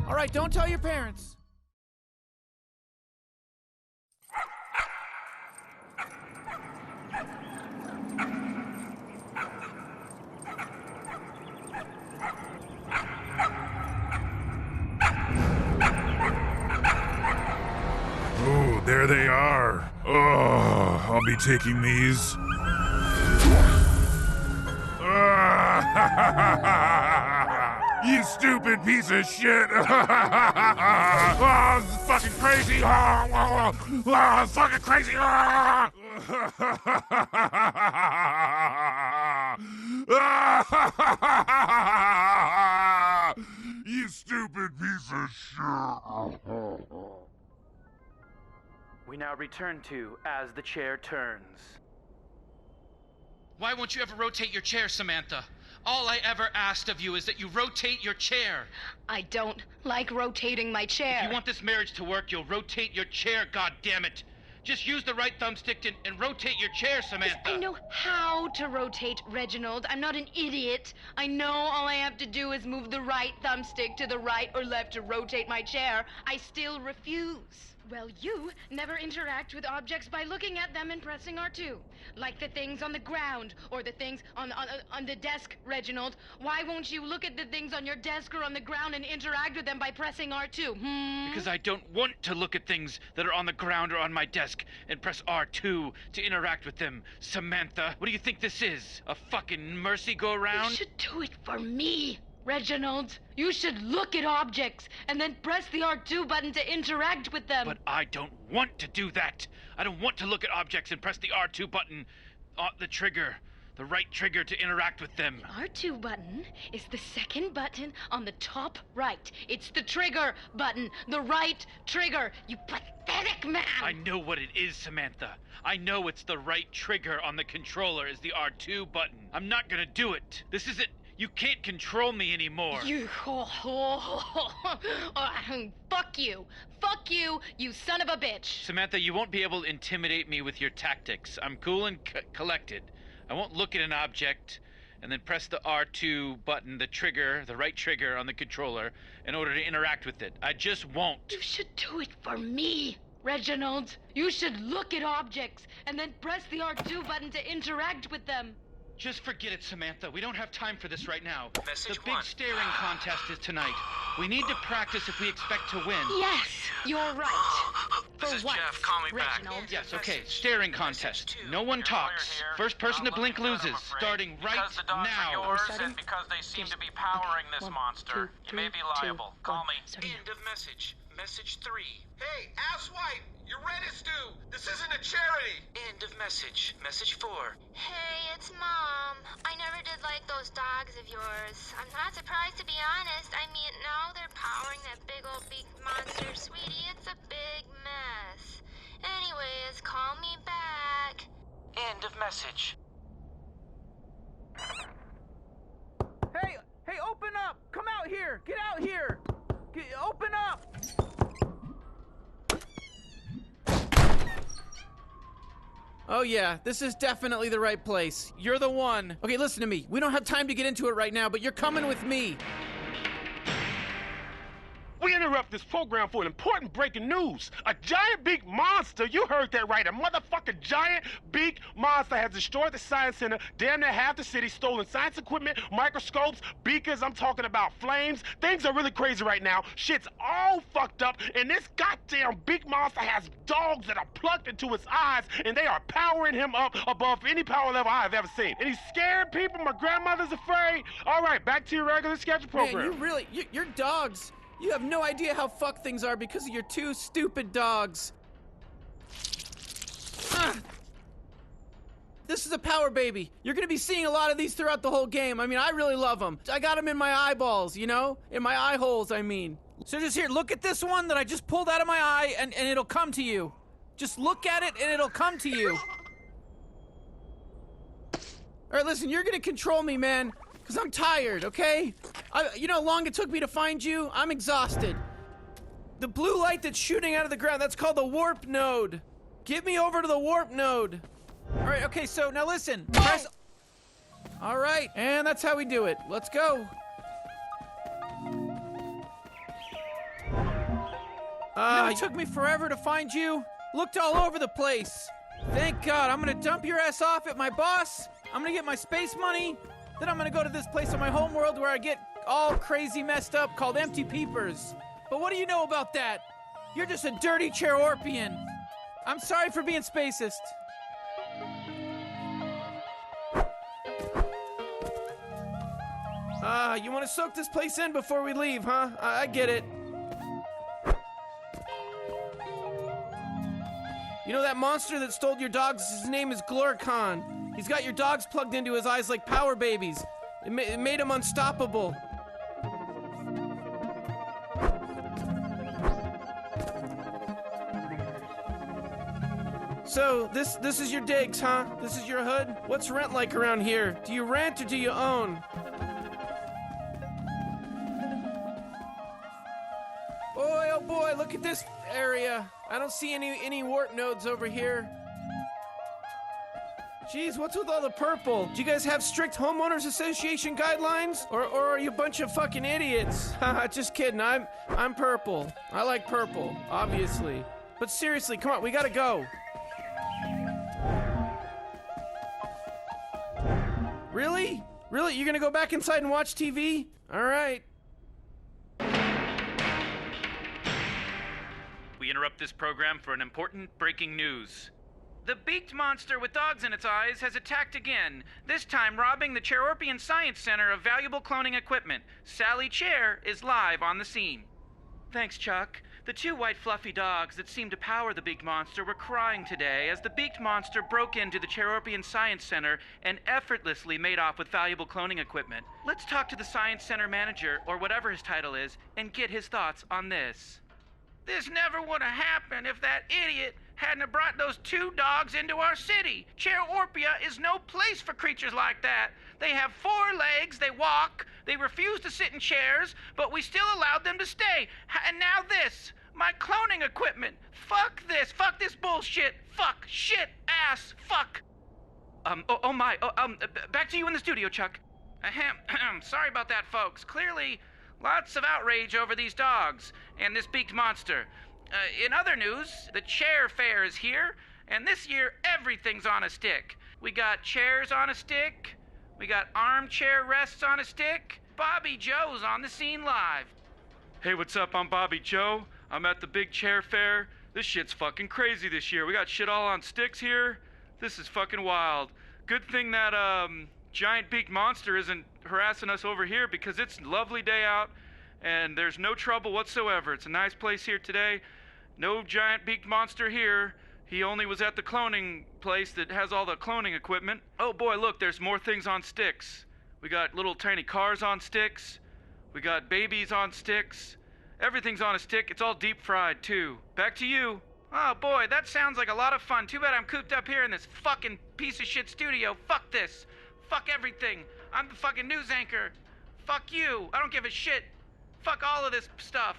All right, don't tell your parents. Oh, there they are. Oh, I'll be taking these. You stupid piece of shit! Oh, this is fucking crazy! Oh, it's fucking crazy! You stupid piece of shit! We now return to As the Chair Turns. Why won't you ever rotate your chair, Samantha? All I ever asked of you is that you rotate your chair. I don't like rotating my chair. If you want this marriage to work, you'll rotate your chair, goddammit. Just use the right thumbstick and rotate your chair, Samantha. I know how to rotate, Reginald. I'm not an idiot. I know all I have to do is move the right thumbstick to the right or left to rotate my chair. I still refuse. Well, you never interact with objects by looking at them and pressing R2. Like the things on the ground or the things on the desk, Reginald. Why won't you look at the things on your desk or on the ground and interact with them by pressing R2? Because I don't want to look at things that are on the ground or on my desk and press R2 to interact with them. Samantha, what do you think this is? A fucking mercy-go-round? You should do it for me, Reginald. You should look at objects and then press the R2 button to interact with them. But I don't want to do that. I don't want to look at objects and press the R2 button, the trigger, the right trigger to interact with them. The R2 button is the second button on the top right. It's the trigger button, the right trigger. You pathetic man! I know what it is, Samantha. I know it's the right trigger on the controller is the R2 button. I'm not gonna do it. This isn't... You can't control me anymore. Fuck you. Fuck you, you son of a bitch. Samantha, you won't be able to intimidate me with your tactics. I'm cool and collected. I won't look at an object and then press the R2 button, the trigger, the right trigger on the controller, in order to interact with it. I just won't. You should do it for me, Reginald. You should look at objects and then press the R2 button to interact with them. Just forget it, Samantha. We don't have time for this right now. Message the big one. staring contest is tonight. We need to practice if we expect to win. Yes, you're right. This For is once, Jeff. Call me back. Reginald. Yes, okay. Staring contest. Message two. No one Your talks. lawyer here. First person to Not blink looking good, loses. I'm afraid. Starting right because the dogs now. are yours Starting? and because they seem to be Yes. powering Okay. this 1, monster. 2, You may 3, be liable. 2, Call 1. me. Starting End of message. Message 3. Hey, asswipe! Your rent is due! This isn't a charity! End of message. Message 4. Hey, it's Mom. I never did like those dogs of yours. I'm not surprised, to be honest. I mean, now they're powering that big old beak monster. Sweetie, it's a big mess. Anyways, call me back. End of message. Hey, open up! Come out here! Get out here! Open up! Oh yeah, this is definitely the right place. You're the one. Okay, listen to me. We don't have time to get into it right now, but you're coming with me. We interrupt this program for an important breaking news. A giant beak monster, you heard that right, a motherfucking giant beak monster has destroyed the science center, damn near half the city, stolen science equipment, microscopes, beakers, I'm talking about flames. Things are really crazy right now. Shit's all fucked up, and this goddamn beak monster has dogs that are plugged into his eyes, and they are powering him up above any power level I've ever seen. And he's scaring people, my grandmother's afraid. All right, back to your regular schedule program. Man, you're dogs. You have no idea how fucked things are because of your two stupid dogs. Ah. This is a power baby. You're gonna be seeing a lot of these throughout the whole game. I mean, I really love them. I got them in my eyeballs, you know? In my eye holes, I mean. So just here, look at this one that I just pulled out of my eye and it'll come to you. Just look at it and it'll come to you. All right, listen, you're gonna control me, man. Because I'm tired, okay? You know how long it took me to find you? I'm exhausted. The blue light that's shooting out of the ground, that's called the warp node. Get me over to the warp node. All right, okay, so now listen. Press... All right, and that's how we do it. Let's go. It took me forever to find you. Looked all over the place. Thank God. I'm gonna dump your ass off at my boss. I'm gonna get my space money. Then I'm gonna go to this place on my home world where I get all crazy messed up called Empty Peepers. But what do you know about that? You're just a dirty Chairorpian. I'm sorry for being spacist. You wanna soak this place in before we leave, huh? I get it. You know that monster that stole your dogs? His name is Glorcon. He's got your dogs plugged into his eyes like power babies. It made him unstoppable. So, this is your digs, huh? This is your hood? What's rent like around here? Do you rent or do you own? Boy, oh boy, look at this area. I don't see any warp nodes over here. Jeez, what's with all the purple? Do you guys have strict homeowners association guidelines? Or are you a bunch of fucking idiots? Haha, just kidding. I'm purple. I like purple, obviously. But seriously, come on, we gotta go. Really? Really? You're gonna go back inside and watch TV? All right. We interrupt this program for an important breaking news. The beaked monster with dogs in its eyes has attacked again, this time robbing the Chairorpian Science Center of valuable cloning equipment. Sally Chair is live on the scene. Thanks, Chuck. The two white fluffy dogs that seem to power the beaked monster were crying today as the beaked monster broke into the Chairorpian Science Center and effortlessly made off with valuable cloning equipment. Let's talk to the Science Center manager, or whatever his title is, and get his thoughts on this. This never would have happened if that idiot hadn't have brought those two dogs into our city. Chairorpia is no place for creatures like that. They have 4 legs, they walk, they refuse to sit in chairs, but we still allowed them to stay. And now this, my cloning equipment. Fuck this bullshit. Fuck, shit, ass, fuck. Back to you in the studio, Chuck. Ahem, sorry about that, folks. Clearly, lots of outrage over these dogs and this beaked monster. In other news, the chair fair is here, and this year everything's on a stick. We got chairs on a stick, we got armchair rests on a stick. Bobby Joe's on the scene live. Hey, what's up? I'm Bobby Joe. I'm at the big chair fair. This shit's fucking crazy this year. We got shit all on sticks here. This is fucking wild. Good thing that giant beaked monster isn't harassing us over here, because it's a lovely day out and there's no trouble whatsoever. It's a nice place here today. No giant beaked monster here. He only was at the cloning place that has all the cloning equipment. Oh boy, look, there's more things on sticks. We got little tiny cars on sticks. We got babies on sticks. Everything's on a stick. It's all deep fried too. Back to you. Oh boy, that sounds like a lot of fun. Too bad I'm cooped up here in this fucking piece of shit studio. Fuck this. Fuck everything. I'm the fucking news anchor. Fuck you. I don't give a shit. Fuck all of this stuff.